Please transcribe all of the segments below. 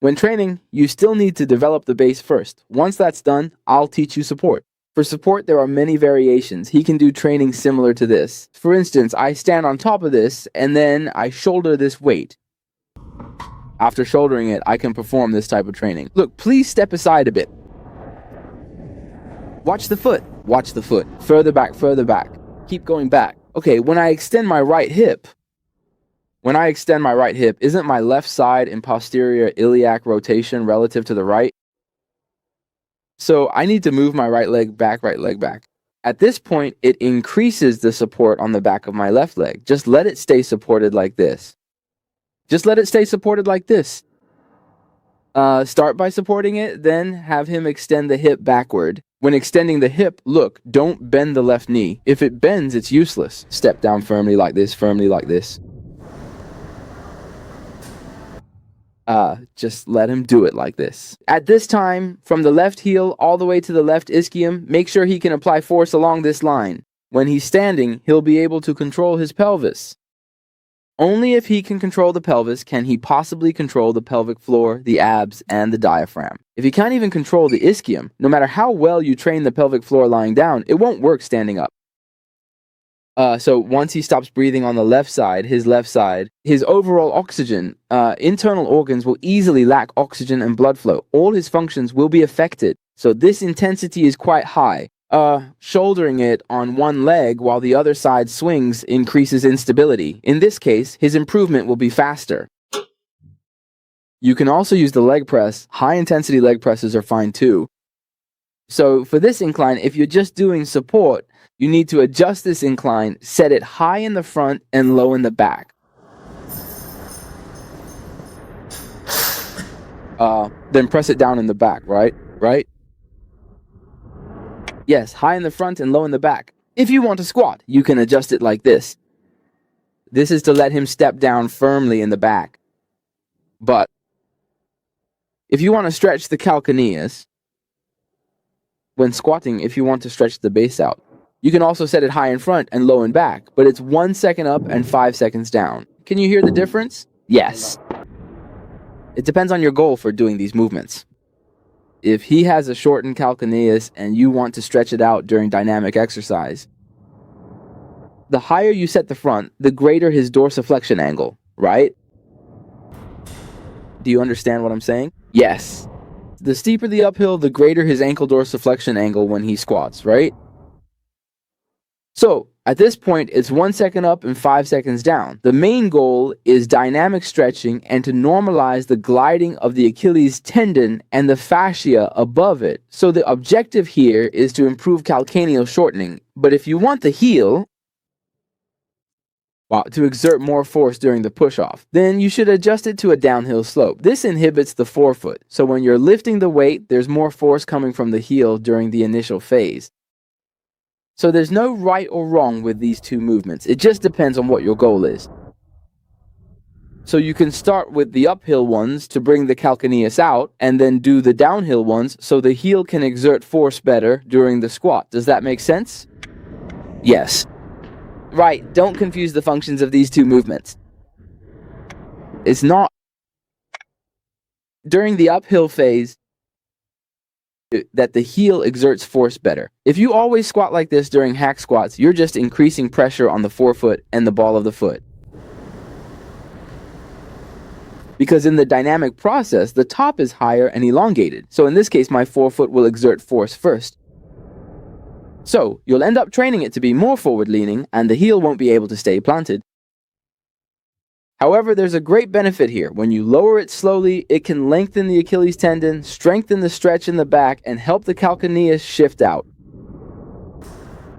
When training, you still need to develop the base first. Once that's done, I'll teach you support. For support, there are many variations. He can do training similar to this. For instance, I stand on top of this, and then I shoulder this weight. After shouldering it, I can perform this type of training. Look, please step aside a bit. Watch the foot. Watch the foot. Further back, further back. Keep going back. Okay, when I extend my right hip, isn't my left side in posterior iliac rotation relative to the right? So I need to move my right leg back, right leg back. At this point, it increases the support on the back of my left leg. Just let it stay supported like this. Just let it stay supported like this. Start by supporting it, then have him extend the hip backward. When extending the hip, look, don't bend the left knee. If it bends, it's useless. Step down firmly like this, firmly like this. Just let him do it like this. At this time, from the left heel all the way to the left ischium, make sure he can apply force along this line. When he's standing, he'll be able to control his pelvis. Only if he can control the pelvis can he possibly control the pelvic floor, the abs, and the diaphragm. If he can't even control the ischium, no matter how well you train the pelvic floor lying down, it won't work standing up. So once he stops breathing on the left side, his overall oxygen, internal organs will easily lack oxygen and blood flow. All his functions will be affected. So this intensity is quite high. Shouldering it on one leg while the other side swings increases instability. In this case, his improvement will be faster. You can also use the leg press. High intensity leg presses are fine too. So for this incline, if you're just doing support, you need to adjust this incline, set it high in the front and low in the back. Then press it down in the back, right? Yes, high in the front and low in the back. If you want to squat, you can adjust it like this. This is to let him step down firmly in the back. But if you want to stretch the calcaneus, when squatting, if you want to stretch the base out, you can also set it high in front and low in back, but it's 1 second up and 5 seconds down. Can you hear the difference? Yes. It depends on your goal for doing these movements. If he has a shortened calcaneus and you want to stretch it out during dynamic exercise, the higher you set the front, the greater his dorsiflexion angle, right? Do you understand what I'm saying? Yes. The steeper the uphill, the greater his ankle dorsiflexion angle when he squats, right? So, at this point, it's 1 second up and 5 seconds down. The main goal is dynamic stretching and to normalize the gliding of the Achilles tendon and the fascia above it. So the objective here is to improve calcaneal shortening. But if you want the heel to exert more force during the push-off, then you should adjust it to a downhill slope. This inhibits the forefoot. So when you're lifting the weight, there's more force coming from the heel during the initial phase. So there's no right or wrong with these two movements. It just depends on what your goal is. So you can start with the uphill ones to bring the calcaneus out, and then do the downhill ones so the heel can exert force better during the squat. Does that make sense? Yes. Right, don't confuse the functions of these two movements. It's not. During the uphill phase, that the heel exerts force better. If you always squat like this during hack squats, you're just increasing pressure on the forefoot and the ball of the foot. Because in the dynamic process, the top is higher and elongated. So in this case, my forefoot will exert force first. So you'll end up training it to be more forward-leaning, and the heel won't be able to stay planted. However, there's a great benefit here. When you lower it slowly, it can lengthen the Achilles tendon, strengthen the stretch in the back, and help the calcaneus shift out.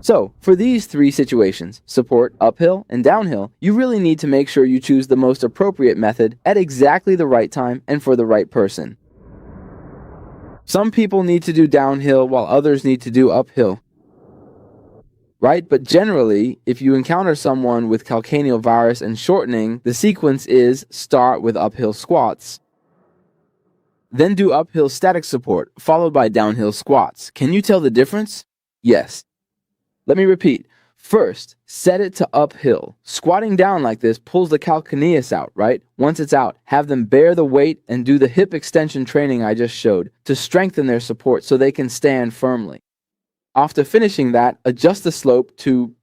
So, for these three situations, support, uphill, and downhill, you really need to make sure you choose the most appropriate method at exactly the right time and for the right person. Some people need to do downhill while others need to do uphill. Right? But generally, if you encounter someone with calcaneal virus and shortening, the sequence is start with uphill squats, then do uphill static support, followed by downhill squats. Can you tell the difference? Yes. Let me repeat. First, set it to uphill. Squatting down like this pulls the calcaneus out, right? Once it's out, have them bear the weight and do the hip extension training I just showed to strengthen their support so they can stand firmly. After finishing that, adjust the slope to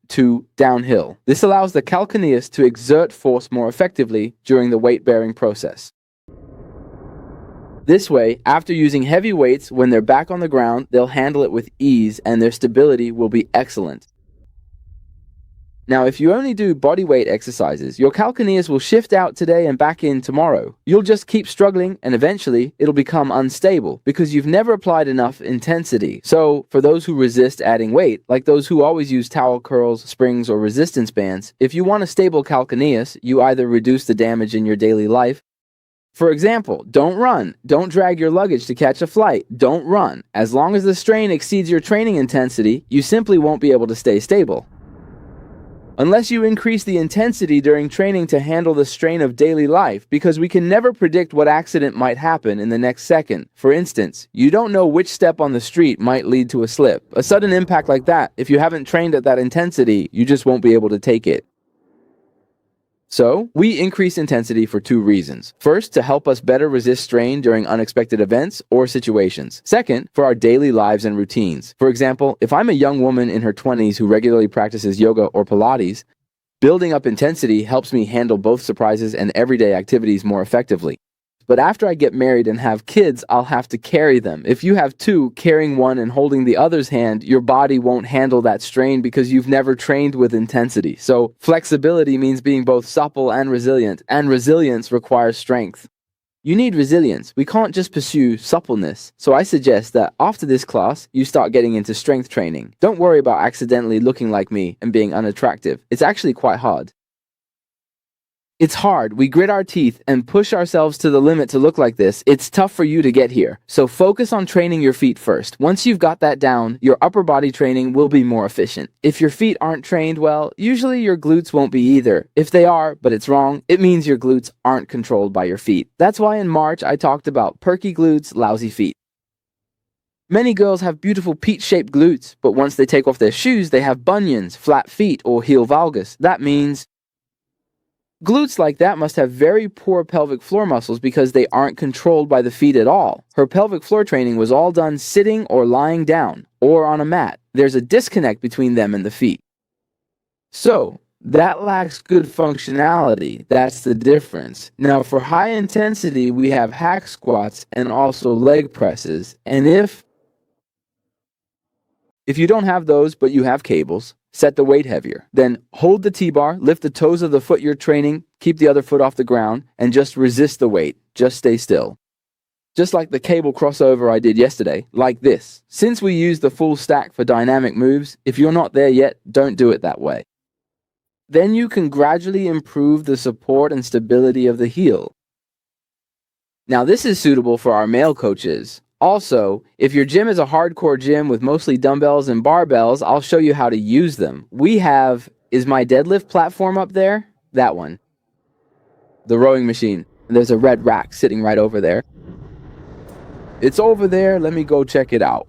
downhill. This allows the calcaneus to exert force more effectively during the weight-bearing process. This way, after using heavy weights, when they're back on the ground, they'll handle it with ease and their stability will be excellent. Now, if you only do body weight exercises, your calcaneus will shift out today and back in tomorrow. You'll just keep struggling and eventually it'll become unstable because you've never applied enough intensity. So, for those who resist adding weight, like those who always use towel curls, springs, or resistance bands, if you want a stable calcaneus, you either reduce the damage in your daily life. For example, don't run. Don't drag your luggage to catch a flight. Don't run. As long as the strain exceeds your training intensity, you simply won't be able to stay stable. Unless you increase the intensity during training to handle the strain of daily life, because we can never predict what accident might happen in the next second. For instance, you don't know which step on the street might lead to a slip. A sudden impact like that, if you haven't trained at that intensity, you just won't be able to take it. So, we increase intensity for two reasons. First, to help us better resist strain during unexpected events or situations. Second, for our daily lives and routines. For example, if I'm a young woman in her 20s who regularly practices yoga or Pilates, building up intensity helps me handle both surprises and everyday activities more effectively. But after I get married and have kids, I'll have to carry them. If you have two, carrying one and holding the other's hand, your body won't handle that strain because you've never trained with intensity. So flexibility means being both supple and resilience requires strength. You need resilience. We can't just pursue suppleness. So I suggest that after this class, you start getting into strength training. Don't worry about accidentally looking like me and being unattractive. It's actually quite hard. It's hard. We grit our teeth and push ourselves to the limit to look like this. It's tough for you to get here. So focus on training your feet first. Once you've got that down, your upper body training will be more efficient. If your feet aren't trained well, usually your glutes won't be either. If they are, but it's wrong, it means your glutes aren't controlled by your feet. That's why in March I talked about perky glutes, lousy feet. Many girls have beautiful peach-shaped glutes, but once they take off their shoes, they have bunions, flat feet, or heel valgus. That means glutes like that must have very poor pelvic floor muscles because they aren't controlled by the feet at all. Her pelvic floor training was all done sitting or lying down, or on a mat. There's a disconnect between them and the feet. So, that lacks good functionality. That's the difference. Now, for high intensity, we have hack squats and also leg presses. And if you don't have those, but you have cables, set the weight heavier. Then hold the T-bar, lift the toes of the foot you're training, keep the other foot off the ground, and just resist the weight. Just stay still. Just like the cable crossover I did yesterday, like this. Since we use the full stack for dynamic moves, if you're not there yet, don't do it that way. Then you can gradually improve the support and stability of the heel. Now this is suitable for our male coaches. Also, if your gym is a hardcore gym with mostly dumbbells and barbells, I'll show you how to use them. Is my deadlift platform up there? That one. The rowing machine. And there's a red rack sitting right over there. It's over there. Let me go check it out.